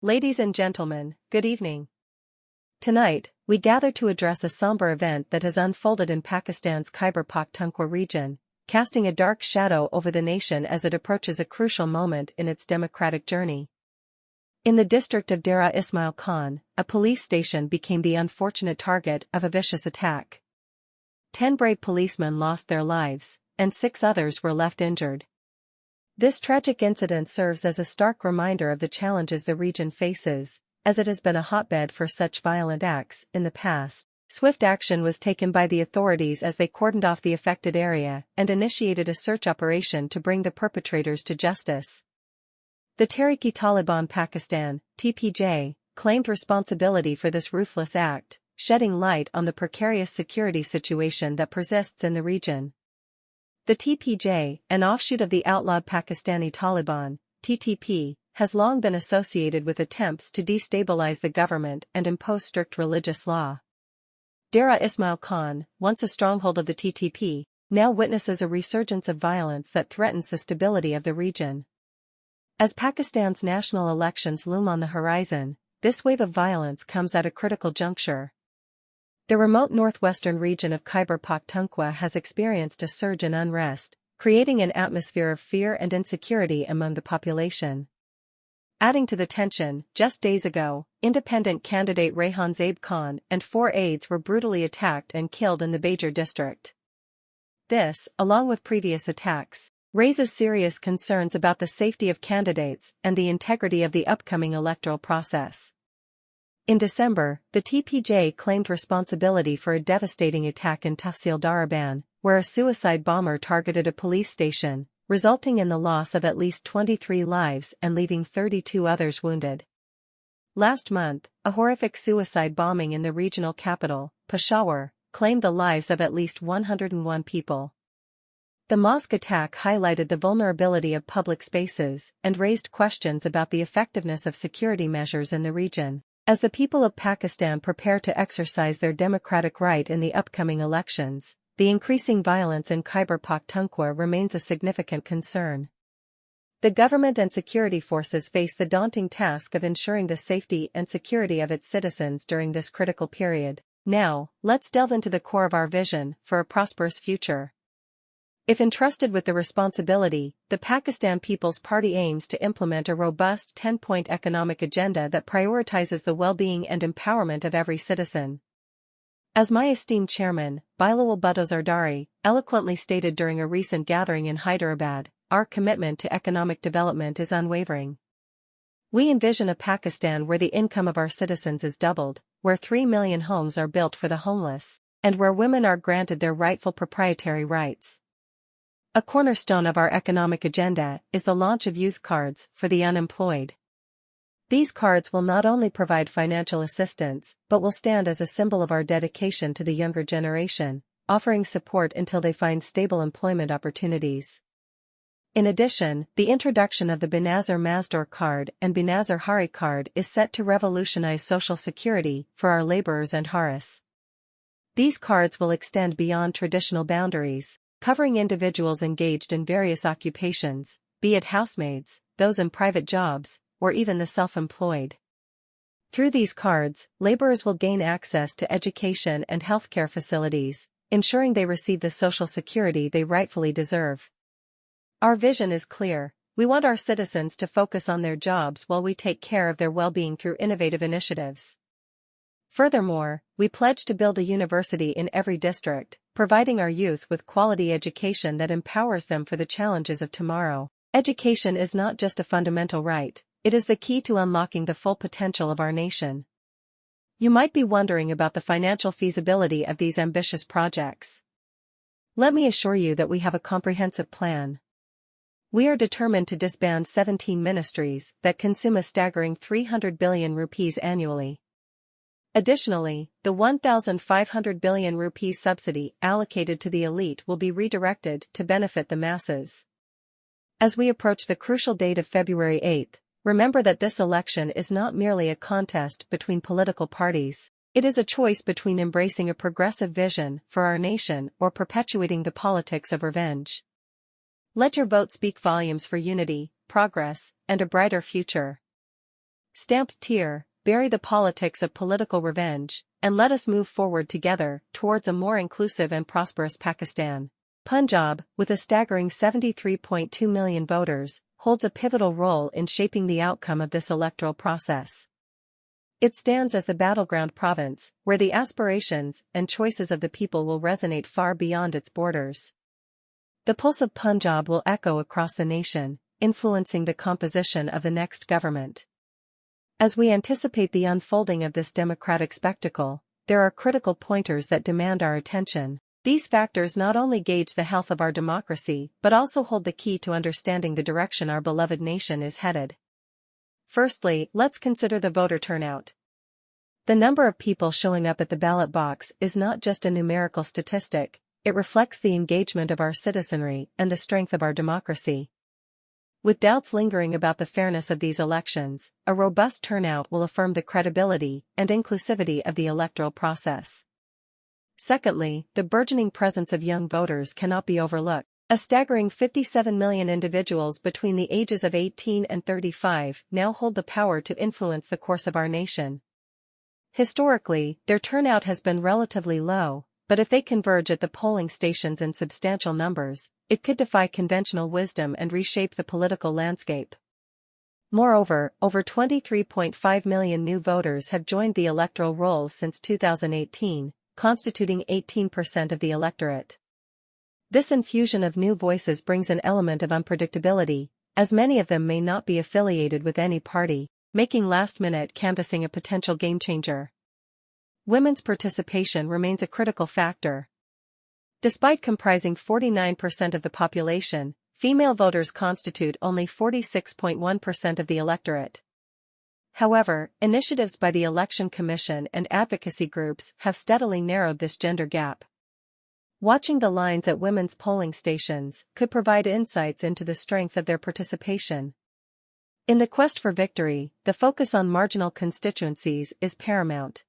Ladies and gentlemen, good evening. Tonight, we gather to address a somber event that has unfolded in Pakistan's Khyber Pakhtunkhwa region, casting a dark shadow over the nation as it approaches a crucial moment in its democratic journey. In the district of Dera Ismail Khan, a police station became the unfortunate target of a vicious attack. 10 brave policemen lost their lives, and 6 others were left injured. This tragic incident serves as a stark reminder of the challenges the region faces, as it has been a hotbed for such violent acts in the past. Swift action was taken by the authorities as they cordoned off the affected area and initiated a search operation to bring the perpetrators to justice. The Tehreek-e-Taliban Pakistan, TPJ, claimed responsibility for this ruthless act, shedding light on the precarious security situation that persists in the region. The TPJ, an offshoot of the outlawed Pakistani Taliban, TTP, has long been associated with attempts to destabilize the government and impose strict religious law. Dera Ismail Khan, once a stronghold of the TTP, now witnesses a resurgence of violence that threatens the stability of the region. As Pakistan's national elections loom on the horizon, this wave of violence comes at a critical juncture. The remote northwestern region of Khyber Pakhtunkhwa has experienced a surge in unrest, creating an atmosphere of fear and insecurity among the population. Adding to the tension, just days ago, independent candidate Rayhan Zaib Khan and 4 aides were brutally attacked and killed in the Bajer district. This, along with previous attacks, raises serious concerns about the safety of candidates and the integrity of the upcoming electoral process. In December, the TPJ claimed responsibility for a devastating attack in Tehsil Daraban, where a suicide bomber targeted a police station, resulting in the loss of at least 23 lives and leaving 32 others wounded. Last month, a horrific suicide bombing in the regional capital, Peshawar, claimed the lives of at least 101 people. The mosque attack highlighted the vulnerability of public spaces and raised questions about the effectiveness of security measures in the region. As the people of Pakistan prepare to exercise their democratic right in the upcoming elections, the increasing violence in Khyber Pakhtunkhwa remains a significant concern. The government and security forces face the daunting task of ensuring the safety and security of its citizens during this critical period. Now, let's delve into the core of our vision for a prosperous future. If entrusted with the responsibility, the Pakistan People's Party aims to implement a robust 10-point economic agenda that prioritizes the well-being and empowerment of every citizen. As my esteemed chairman, Bilawal Bhutto-Zardari, eloquently stated during a recent gathering in Hyderabad, our commitment to economic development is unwavering. We envision a Pakistan where the income of our citizens is doubled, where 3 million homes are built for the homeless, and where women are granted their rightful proprietary rights. A cornerstone of our economic agenda is the launch of youth cards for the unemployed. These cards will not only provide financial assistance, but will stand as a symbol of our dedication to the younger generation, offering support until they find stable employment opportunities. In addition, the introduction of the Benazir Mazdoor card and Benazir Hari card is set to revolutionize social security for our laborers and Haris. These cards will extend beyond traditional boundaries, covering individuals engaged in various occupations, be it housemaids, those in private jobs, or even the self-employed. Through these cards, laborers will gain access to education and healthcare facilities, ensuring they receive the social security they rightfully deserve. Our vision is clear. We want our citizens to focus on their jobs while we take care of their well-being through innovative initiatives. Furthermore, we pledge to build a university in every district, providing our youth with quality education that empowers them for the challenges of tomorrow. Education is not just a fundamental right, it is the key to unlocking the full potential of our nation. You might be wondering about the financial feasibility of these ambitious projects. Let me assure you that we have a comprehensive plan. We are determined to disband 17 ministries that consume a staggering 300 billion rupees annually. Additionally, the 1,500 billion rupees subsidy allocated to the elite will be redirected to benefit the masses. As we approach the crucial date of February 8th, remember that this election is not merely a contest between political parties, it is a choice between embracing a progressive vision for our nation or perpetuating the politics of revenge. Let your vote speak volumes for unity, progress, and a brighter future. Stamp tier, bury the politics of political revenge, and let us move forward together towards a more inclusive and prosperous Pakistan. Punjab, with a staggering 73.2 million voters, holds a pivotal role in shaping the outcome of this electoral process. It stands as the battleground province, where the aspirations and choices of the people will resonate far beyond its borders. The pulse of Punjab will echo across the nation, influencing the composition of the next government. As we anticipate the unfolding of this democratic spectacle, there are critical pointers that demand our attention. These factors not only gauge the health of our democracy but also hold the key to understanding the direction our beloved nation is headed. Firstly, let's consider the voter turnout. The number of people showing up at the ballot box is not just a numerical statistic, it reflects the engagement of our citizenry and the strength of our democracy. With doubts lingering about the fairness of these elections, a robust turnout will affirm the credibility and inclusivity of the electoral process. Secondly, the burgeoning presence of young voters cannot be overlooked. A staggering 57 million individuals between the ages of 18 and 35 now hold the power to influence the course of our nation. Historically, their turnout has been relatively low, but if they converge at the polling stations in substantial numbers, it could defy conventional wisdom and reshape the political landscape. Moreover, over 23.5 million new voters have joined the electoral rolls since 2018, constituting 18% of the electorate. This infusion of new voices brings an element of unpredictability, as many of them may not be affiliated with any party, making last-minute canvassing a potential game-changer. Women's participation remains a critical factor. Despite comprising 49% of the population, female voters constitute only 46.1% of the electorate. However, initiatives by the Election Commission and advocacy groups have steadily narrowed this gender gap. Watching the lines at women's polling stations could provide insights into the strength of their participation. In the quest for victory, the focus on marginal constituencies is paramount.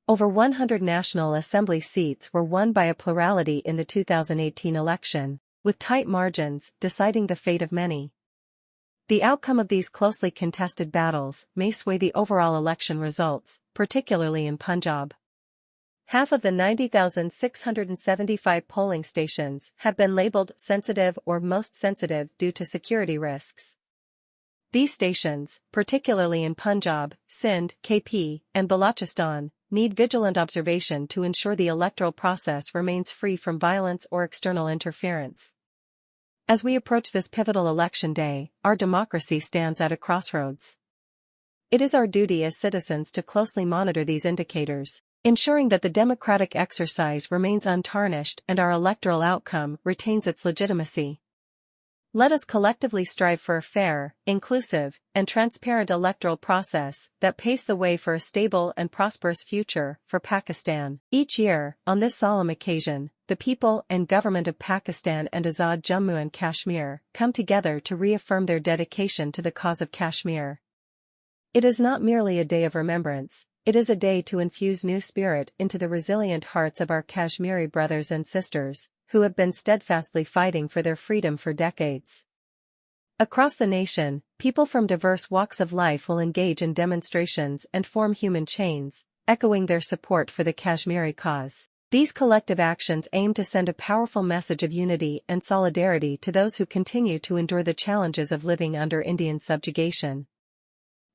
Over 100 National Assembly seats were won by a plurality in the 2018 election, with tight margins deciding the fate of many. The outcome of these closely contested battles may sway the overall election results, particularly in Punjab. Half of the 90,675 polling stations have been labeled sensitive or most sensitive due to security risks. These stations, particularly in Punjab, Sindh, KP, and Balochistan, need vigilant observation to ensure the electoral process remains free from violence or external interference. As we approach this pivotal election day, our democracy stands at a crossroads. It is our duty as citizens to closely monitor these indicators, ensuring that the democratic exercise remains untarnished and our electoral outcome retains its legitimacy. Let us collectively strive for a fair, inclusive, and transparent electoral process that paves the way for a stable and prosperous future for Pakistan. Each year, on this solemn occasion, the people and government of Pakistan and Azad Jammu and Kashmir come together to reaffirm their dedication to the cause of Kashmir. It is not merely a day of remembrance, it is a day to infuse new spirit into the resilient hearts of our Kashmiri brothers and sisters, who have been steadfastly fighting for their freedom for decades. Across the nation, people from diverse walks of life will engage in demonstrations and form human chains, echoing their support for the Kashmiri cause. These collective actions aim to send a powerful message of unity and solidarity to those who continue to endure the challenges of living under Indian subjugation.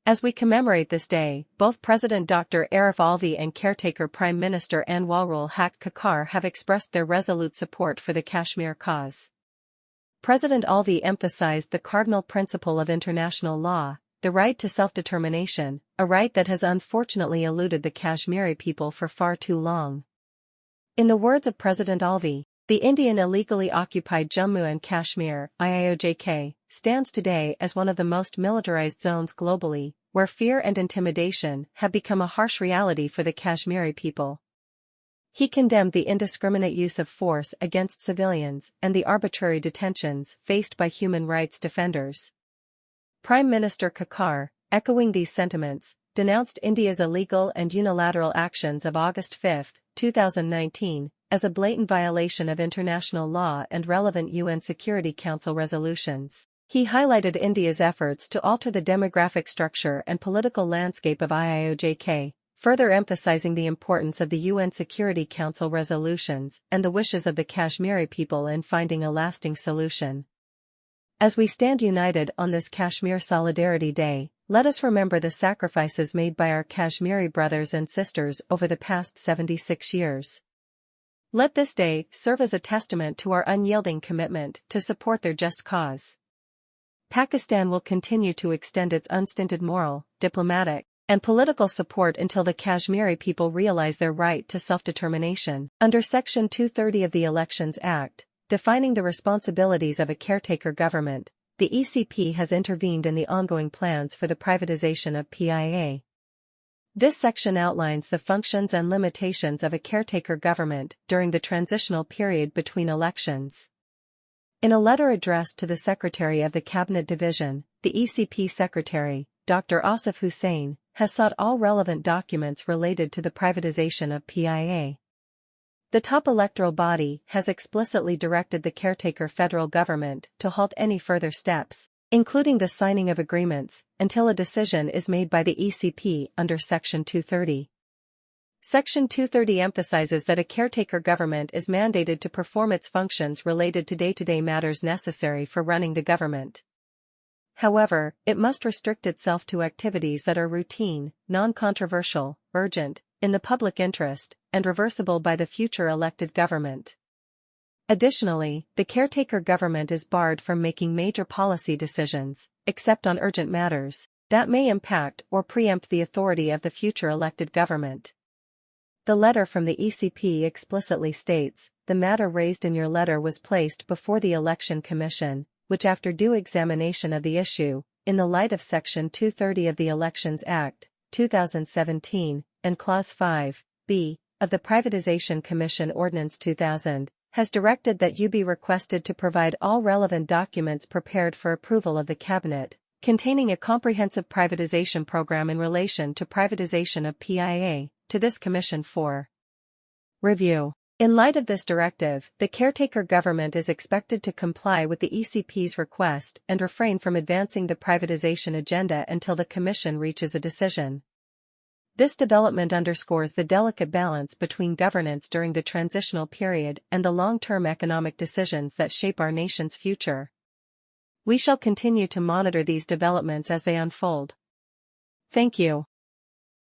As we commemorate this day, both President Dr. Arif Alvi and caretaker Prime Minister Anwarul Haq Kakar have expressed their resolute support for the Kashmir cause. President Alvi emphasized the cardinal principle of international law, the right to self-determination, a right that has unfortunately eluded the Kashmiri people for far too long. In the words of President Alvi, the Indian illegally occupied Jammu and Kashmir (IIOJK) stands today as one of the most militarized zones globally, where fear and intimidation have become a harsh reality for the Kashmiri people. He condemned the indiscriminate use of force against civilians and the arbitrary detentions faced by human rights defenders. Prime Minister Kakar, echoing these sentiments, denounced India's illegal and unilateral actions of August 5, 2019, as a blatant violation of international law and relevant UN Security Council resolutions. He highlighted India's efforts to alter the demographic structure and political landscape of IIOJK, further emphasizing the importance of the UN Security Council resolutions and the wishes of the Kashmiri people in finding a lasting solution. As we stand united on this Kashmir Solidarity Day, let us remember the sacrifices made by our Kashmiri brothers and sisters over the past 76 years. Let this day serve as a testament to our unyielding commitment to support their just cause. Pakistan will continue to extend its unstinted moral, diplomatic, and political support until the Kashmiri people realize their right to self-determination. Under Section 230 of the Elections Act, defining the responsibilities of a caretaker government, the ECP has intervened in the ongoing plans for the privatization of PIA. This section outlines the functions and limitations of a caretaker government during the transitional period between elections. In a letter addressed to the Secretary of the Cabinet Division, the ECP Secretary, Dr. Asif Hussain, has sought all relevant documents related to the privatization of PIA. The top electoral body has explicitly directed the caretaker federal government to halt any further steps, including the signing of agreements, until a decision is made by the ECP under Section 230. Section 230 emphasizes that a caretaker government is mandated to perform its functions related to day-to-day matters necessary for running the government. However, it must restrict itself to activities that are routine, non-controversial, urgent, in the public interest, and reversible by the future elected government. Additionally, the caretaker government is barred from making major policy decisions, except on urgent matters, that may impact or preempt the authority of the future elected government. The letter from the ECP explicitly states, "The matter raised in your letter was placed before the Election Commission, which after due examination of the issue, in the light of Section 230 of the Elections Act, 2017, and Clause 5(b) of the Privatization Commission Ordinance 2000, has directed that you be requested to provide all relevant documents prepared for approval of the Cabinet, containing a comprehensive privatization program in relation to privatization of PIA, to this Commission for review." In light of this directive, the caretaker government is expected to comply with the ECP's request and refrain from advancing the privatization agenda until the Commission reaches a decision. This development underscores the delicate balance between governance during the transitional period and the long-term economic decisions that shape our nation's future. We shall continue to monitor these developments as they unfold. Thank you.